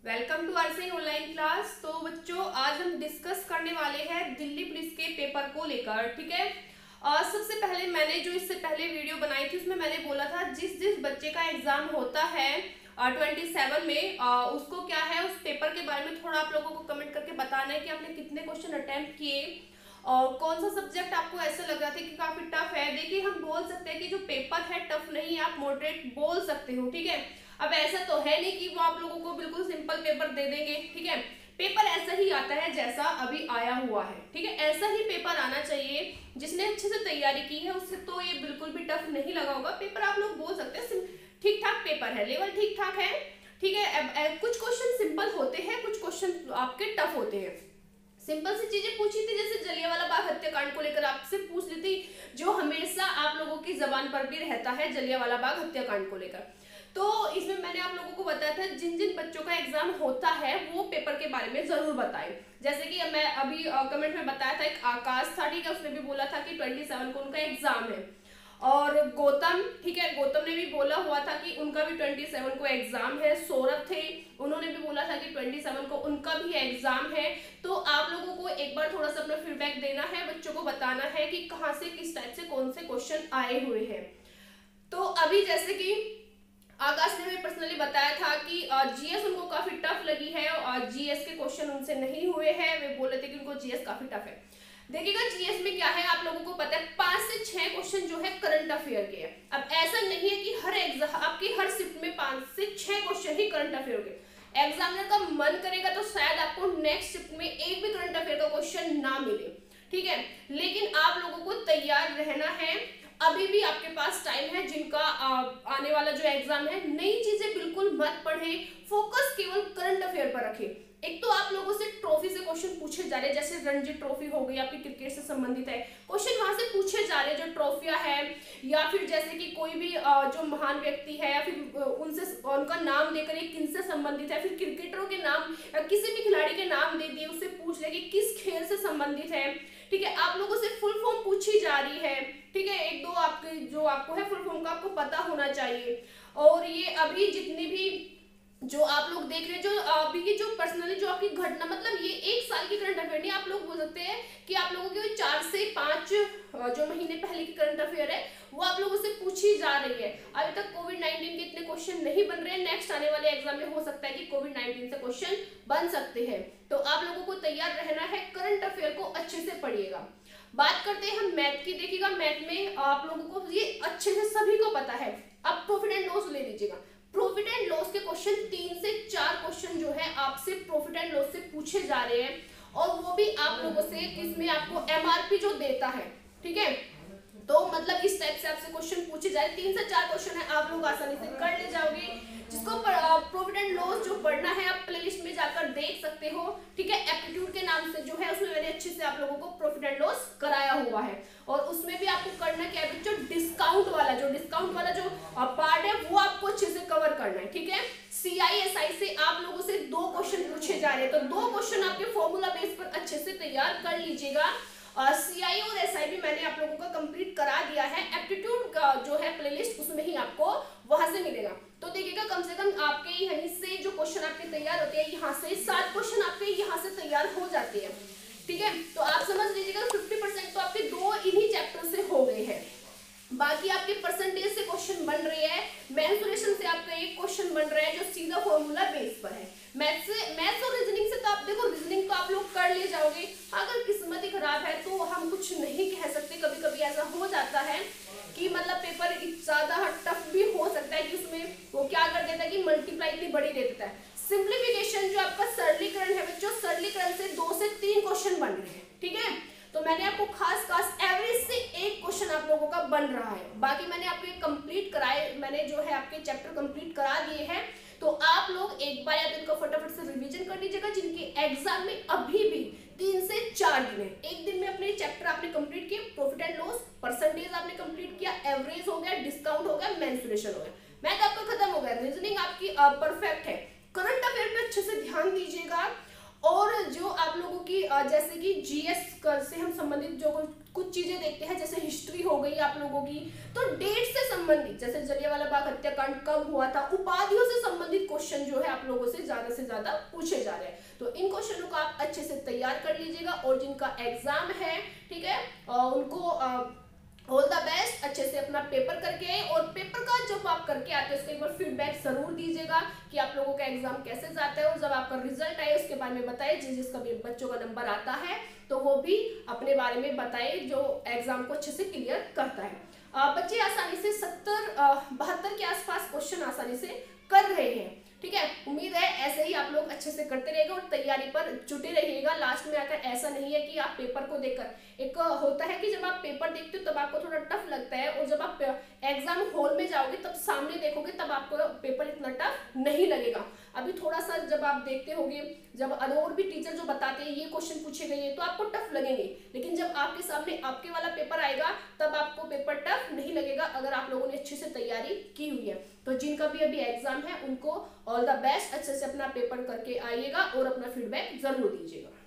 Welcome to RC online class. तो बच्चों, आज हम डिस्कस करने वाले हैं दिल्ली पुलिस के पेपर को लेकर। ठीक है। सबसे पहले मैंने जो इससे पहले वीडियो बनाई थी उसमें मैंने बोला था जिस जिस बच्चे का एग्जाम होता है 27 में उसको क्या है उस पेपर के बारे में थोड़ा आप लोगों को कमेंट करके बताना है कि आपने कितने क्वेश्चन अटेम्प्ट किए और कौन सा सब्जेक्ट आपको ऐसा लग रहा था कि काफी टफ है। देखिए, हम बोल सकते हैं कि जो पेपर है टफ नहीं है, आप मॉडरेट बोल सकते हो। ठीक है। अब ऐसा तो है नहीं कि वो आप लोगों को बिल्कुल सिंपल पेपर दे देंगे। ठीक है। पेपर ऐसा ही आता है जैसा अभी आया हुआ है। ठीक है। ऐसा ही पेपर आना चाहिए। जिसने अच्छे से तैयारी की है उससे तो ये बिल्कुल भी टफ नहीं लगा होगा। पेपर आप लोग बोल सकते हैं ठीक ठाक पेपर है, लेवल ठीक ठाक है। ठीक है। अब कुछ क्वेश्चन सिंपल होते हैं, कुछ क्वेश्चन आपके टफ होते हैं। सिंपल सी चीजें पूछी थी, जैसे जलियांवाला बाग हत्याकांड को लेकर आपसे पूछ ली थी, जो हमेशा आप लोगों की जबान पर भी रहता है, जलियांवाला बाग हत्याकांड को लेकर। तो इसमें मैंने आप लोगों को बताया था जिन जिन बच्चों का एग्जाम होता है वो पेपर के बारे में जरूर बताएं। जैसे कि मैं अभी कमेंट में बताया था, एक आकाश था, ठीक है, उसने भी बोला था कि 27 को उनका एग्जाम है। और गौतम, ठीक है, गौतम ने भी बोला हुआ था कि उनका भी 27 को एग्जाम है। सौरभ थे, उन्होंने भी बोला था कि 27 को उनका भी एग्जाम है। तो आप लोगों को एक बार थोड़ा सा अपना फीडबैक देना है, बच्चों को बताना है कि कहाँ से किस टाइप से कौन से क्वेश्चन आए हुए हैं। तो अभी जैसे कि आकाश ने भी पर्सनली बताया था कि जीएस उनको काफी टफ लगी है और जीएस के क्वेश्चन उनसे नहीं हुए हैं। वे बोले थे कि उनको जीएस काफी टफ है। देखिएगा, जीएस में क्या है आप लोगों को पता है 5 से 6 क्वेश्चन जो है करंट अफेयर के हैं। अब ऐसा नहीं है कि हर एग्जाम आपकी हर शिफ्ट में 5 से 6 क्वेश्चन ही करंट अफेयर के। एग्जामिनर का मन करेगा तो शायद आपको नेक्स्ट शिफ्ट में एक भी करंट अफेयर का क्वेश्चन ना मिले। ठीक है। लेकिन आप लोगों को तैयार रहना है, अभी भी आपके पास टाइम है। जिनका आने वाला जो एग्जाम है, नई चीजें बिल्कुल मत पढ़े, फोकस केवल करंट अफेयर पर रखें। एक तो आप लोगों से ट्रॉफी से क्वेश्चन पूछे जा रहे हैं, जैसे रणजी ट्रॉफी हो गई, आपकी क्रिकेट से संबंधित है, क्वेश्चन वहां से पूछे जा रहे हैं जो ट्रॉफियां है, या फिर जैसे कि कोई भी जो महान व्यक्ति है या फिर उनसे उनका नाम देकर ये किनसे संबंधित है, फिर क्रिकेटरों के नाम, किसी भी खिलाड़ी के नाम दे दिए, उससे पूछ ले कि किस खेल से संबंधित है। ठीक है। आप लोगों से फुल फॉर्म पूछी जा रही है। ठीक है। एक दो आपके जो आपको है फुल फॉर्म का आपको पता होना चाहिए। और ये अभी जितनी भी जो आप लोग देख रहे हैं, जो अभी की जो पर्सनली जो आपकी घटना, मतलब ये एक साल की करंट अफेयर नहीं, आप लोग बोल सकते हैं कि आप लोगों के 4 से 5 जो महीने पहले की करंट अफेयर है वो आप लोगों से पूछी जा रही है। अभी तक कोविड-19 के इतने क्वेश्चन नहीं बन रहे हैं। नेक्स्ट आने वाले एग्जाम में हो सकता है कि कोविड-19 से क्वेश्चन बन सकते हैं। तो आप लोगों को तैयार रहना है, करंट अफेयर को अच्छे से पढ़िएगा। बात करते हैं हम मैथ की। देखिएगा, मैथ में आप लोगों को ये अच्छे से सभी को पता है। अब प्रॉफिट एंड लॉस ले लीजिएगा। प्रॉफिट एंड लॉस के क्वेश्चन 3 से 4 क्वेश्चन जो है आपसे प्रॉफिट एंड लॉस से पूछे जा रहे हैं, और वो भी आप लोगों से इसमें आपको एमआरपी जो देता है। ठीक है। तो मतलब इस टाइप से आपसे क्वेश्चन पूछे जाए, 3 से 4 क्वेश्चन है, आप लोग आसानी से कर ले जाओगे। जिसको प्रॉफिट एंड लॉस जो पढ़ना है आप प्लेलिस्ट में जाकर देख सकते हो। ठीक है। एप्टीट्यूड के नाम से जो है उसमें मैंने अच्छे से आप लोगों को प्रॉफिट एंड लॉस कराया हुआ है। और उसमें भी आपको करना क्या है बच्चों, डिस्काउंट वाला जो पार्ट है वो आपको अच्छे से कवर करना है। ठीक है। CISI से आप लोगों से 2 क्वेश्चन पूछे जा रहे हैं, तो 2 क्वेश्चन आपके फॉर्मूला बेस पर अच्छे से तैयार कर लीजिएगा। CI और SI भी मैंने आप लोगों का कंप्लीट करा दिया है। एप्टीट्यूड का जो है प्लेलिस्ट उसमें ही आपको वहां से मिलेगा। तो देखिएगा, कम से कम आपके यहीं से जो क्वेश्चन आपके तैयार होते हैं, यहाँ से 7 क्वेश्चन आपके यहाँ से तैयार हो जाते हैं। ठीक है। तो आप समझ लीजिएगा 50% तो आपके 2 इन्हीं चैप्टर से हो गए हैं। बाकी आपके परसेंटेज से क्वेश्चन बन रही है, मेंसुरेशन से आपका एक क्वेश्चन बन रहा है जो सीधा फॉर्मूला बेस पर है। मैथ्स और रीजनिंग से तो आप देखो, रीजनिंग तो आप लोग कर ले जाओगे। अगर किस्मत ही खराब है तो हम कुछ नहीं कह सकते। कभी कभी ऐसा हो जाता है कि मतलब पेपर ज्यादा टफ भी हो सकता है कि उसमें वो क्या कर देता है कि मल्टीप्लाई इतनी बड़ी दे देता है। सिंप्लीफिकेशन जो आपका सरलीकरण है बच्चों, सरलीकरण से 2 से 3 क्वेश्चन बन रहे हैं। ठीक है। तो मैंने आपको खास एवरेज से एक क्वेश्चन आप लोगों का बन रहा है। बाकी मैंने आपको कंप्लीट कराए, मैंने जो है आपके चैप्टर कंप्लीट करा दिए हैं। तो आप लोग एक बार या तो इनका फटाफट से रिवीजन कर लीजिएगा, जिनके एग्जाम में अभी भी 3 से 4 दिन है। एक दिन में अपने चैप्टर आपने कंप्लीट किए, प्रॉफिट एंड लॉस, परसेंटेज आपने कंप्लीट किया, एवरेज हो गया, डिस्काउंट हो गया, मेंसुरेशन हो गया, मैथ आपका खत्म हो गया, रीजनिंग आपकी परफेक्ट है। करंट अफेयर पे अच्छे से ध्यान दीजिएगा। और जो आप लोगों की जैसे कि जीएस से हम संबंधित जो कुछ चीजें देखते हैं, जैसे हिस्ट्री हो गई आप लोगों की, तो डेट से संबंधित, जैसे जलियांवाला बाग हत्याकांड कब हुआ था, उपाधियों से संबंधित क्वेश्चन जो है आप लोगों से ज्यादा पूछे जा रहे हैं। तो इन क्वेश्चनों को आप अच्छे से तैयार कर लीजिएगा, और जिनका एग्जाम है, ठीक है, उनको ऑल द बेस्ट, अच्छे से अपना पेपर करके आए, और पेपर का जब आप करके आते हैं उसका एक बार फीडबैक जरूर दीजिएगा कि आप लोगों का एग्जाम कैसे जाता है, और जब आपका रिजल्ट आए उसके बारे में बताइए। जिसका भी बच्चों का नंबर आता है तो वो भी अपने बारे में बताए जो एग्जाम को अच्छे से क्लियर करता है। बच्चे आसानी से 72 के आसपास क्वेश्चन आसानी से कर रहे हैं, ठीक है। उम्मीद है ऐसे ही आप लोग अच्छे से करते रहेगा और तैयारी पर जुटे रहिएगा। लास्ट में आकर ऐसा नहीं है कि आप पेपर को देखकर, एक होता है कि जब आप पेपर देखते हो तब आपको थोड़ा टफ लगता है, और जब आप एग्जाम हॉल में जाओगे तब सामने देखोगे तब आपको पेपर इतना टफ नहीं लगेगा। अभी थोड़ा सा जब आप देखते होगे, जब और भी टीचर जो बताते हैं ये क्वेश्चन पूछे गए हैं तो आपको टफ लगेंगे, लेकिन जब आपके सामने आपके वाला पेपर आएगा तब आपको पेपर टफ नहीं लगेगा, अगर आप लोगों ने अच्छे से तैयारी की हुई है। तो जिनका भी अभी एग्जाम है उनको ऑल द बेस्ट, अच्छे से अपना पेपर करके आइएगा और अपना फीडबैक जरूर दीजिएगा।